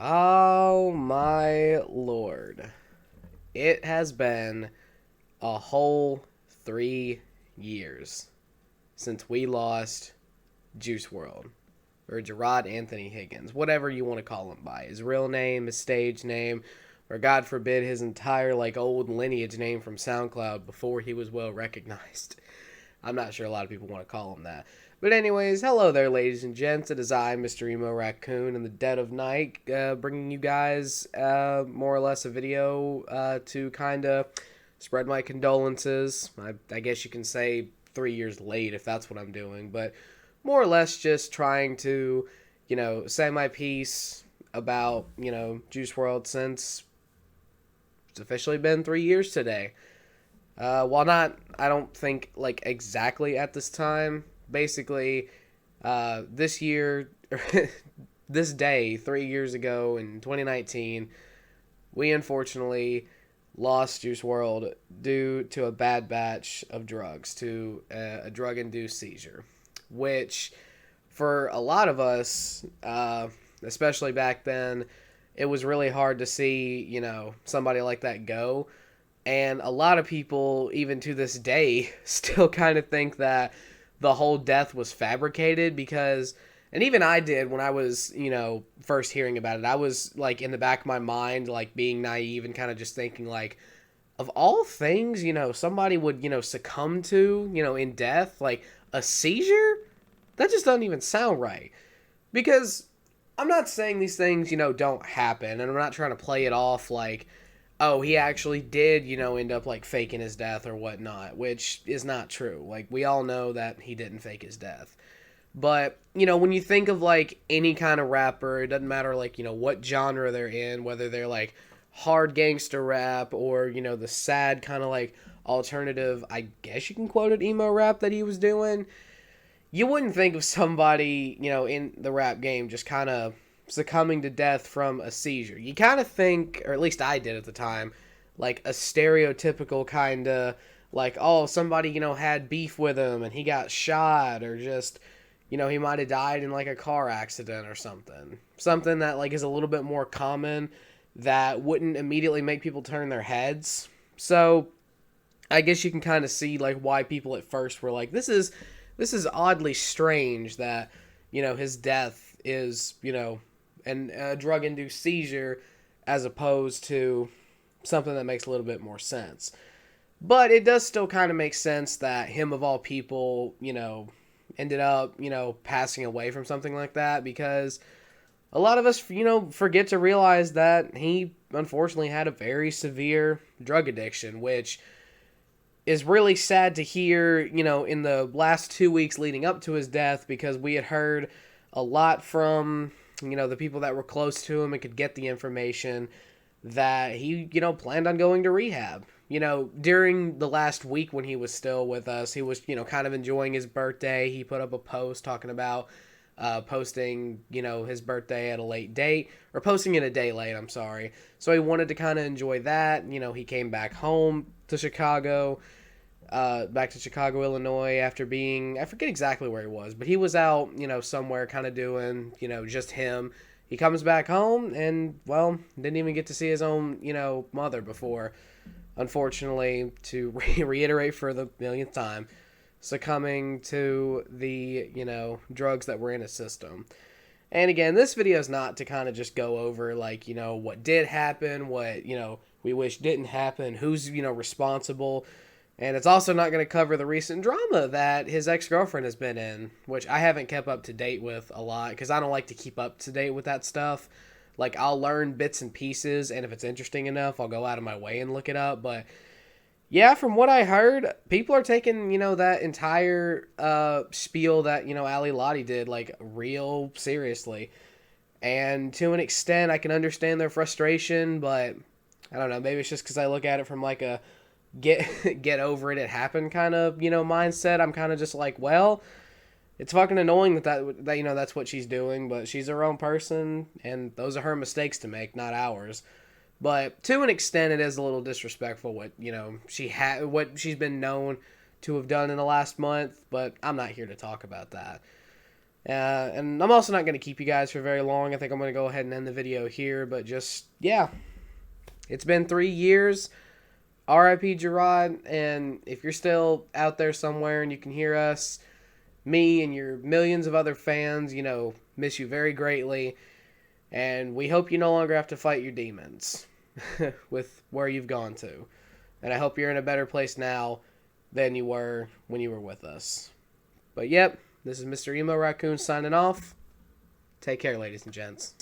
Oh my lord. It has been a whole 3 years since we lost Juice World. Or Gerard Anthony Higgins, whatever you want to call him by. His real name, his stage name, or God forbid his entire old lineage name from SoundCloud before he was well recognized. I'm not sure a lot of people want to call him that. But anyways, hello there, ladies and gents. It is I, Mr. Emo Raccoon, in the dead of night, bringing you guys more or less a video to kind of spread my condolences. I guess you can say 3 years late if that's what I'm doing, but more or less just trying to, say my piece about, Juice World since it's officially been 3 years today. While not, I don't think exactly at this time. Basically, this year, this day, 3 years ago in 2019, we unfortunately lost Juice World due to a bad batch of drugs, to a drug-induced seizure, which for a lot of us, especially back then, it was really hard to see, somebody like that go. And a lot of people, even to this day, still kind of think that the whole death was fabricated because, and even I did when I was, first hearing about it, I was in the back of my mind, being naive and kind of just thinking of all things, somebody would, succumb to, in death, a seizure? That just doesn't even sound right. Because I'm not saying these things, don't happen, and I'm not trying to play it off oh, he actually did, end up faking his death or whatnot, which is not true. We all know that he didn't fake his death. But, when you think of any kind of rapper, it doesn't matter what genre they're in, whether they're hard gangster rap or, the sad kind of alternative, I guess you can quote it, emo rap that he was doing. You wouldn't think of somebody, in the rap game just kind of succumbing to death from a seizure. You kind of think, or at least I did at the time, a stereotypical kind of oh, somebody, had beef with him and he got shot, or just, he might have died in a car accident or something. Something that is a little bit more common that wouldn't immediately make people turn their heads. So I guess you can kind of see why people at first were this is oddly strange that, his death is, and a drug-induced seizure as opposed to something that makes a little bit more sense. But it does still kind of make sense that him of all people, ended up, passing away from something like that, because a lot of us, forget to realize that he unfortunately had a very severe drug addiction, which is really sad to hear, in the last 2 weeks leading up to his death, because we had heard a lot from, the people that were close to him and could get the information that he, planned on going to rehab. During the last week when he was still with us, he was, kind of enjoying his birthday. He put up a post talking about posting, his birthday at a late date, or posting it a day late, I'm sorry. So he wanted to kind of enjoy that. He came back home to Chicago, back to Chicago, Illinois, after being, I forget exactly where he was, but he was out, somewhere kind of doing, just him. He comes back home and, well, didn't even get to see his own, mother before, unfortunately, to reiterate for the millionth time, succumbing to the, drugs that were in his system. And again, this video is not to kind of just go over, what did happen, what, we wish didn't happen, who's, responsible. And it's also not going to cover the recent drama that his ex-girlfriend has been in, which I haven't kept up to date with a lot, because I don't like to keep up to date with that stuff. I'll learn bits and pieces, and if it's interesting enough, I'll go out of my way and look it up. But yeah, from what I heard, people are taking, that entire spiel that, Ali Lottie did, real seriously. And to an extent, I can understand their frustration, but I don't know, maybe it's just because I look at it from a get over it happened kind of, mindset. I'm kind of just well, it's fucking annoying that that's what she's doing, but she's her own person, and those are her mistakes to make, not ours. But to an extent, it is a little disrespectful what, what she's been known to have done in the last month, but I'm not here to talk about that. And I'm also not going to keep you guys for very long. I think I'm going to go ahead and end the video here. But just, yeah, it's been 3 years. R.I.P. Gerard. And if you're still out there somewhere and you can hear us, me and your millions of other fans, miss you very greatly. And we hope you no longer have to fight your demons with where you've gone to. And I hope you're in a better place now than you were when you were with us. But yep, this is Mr. Emo Raccoon signing off. Take care, ladies and gents.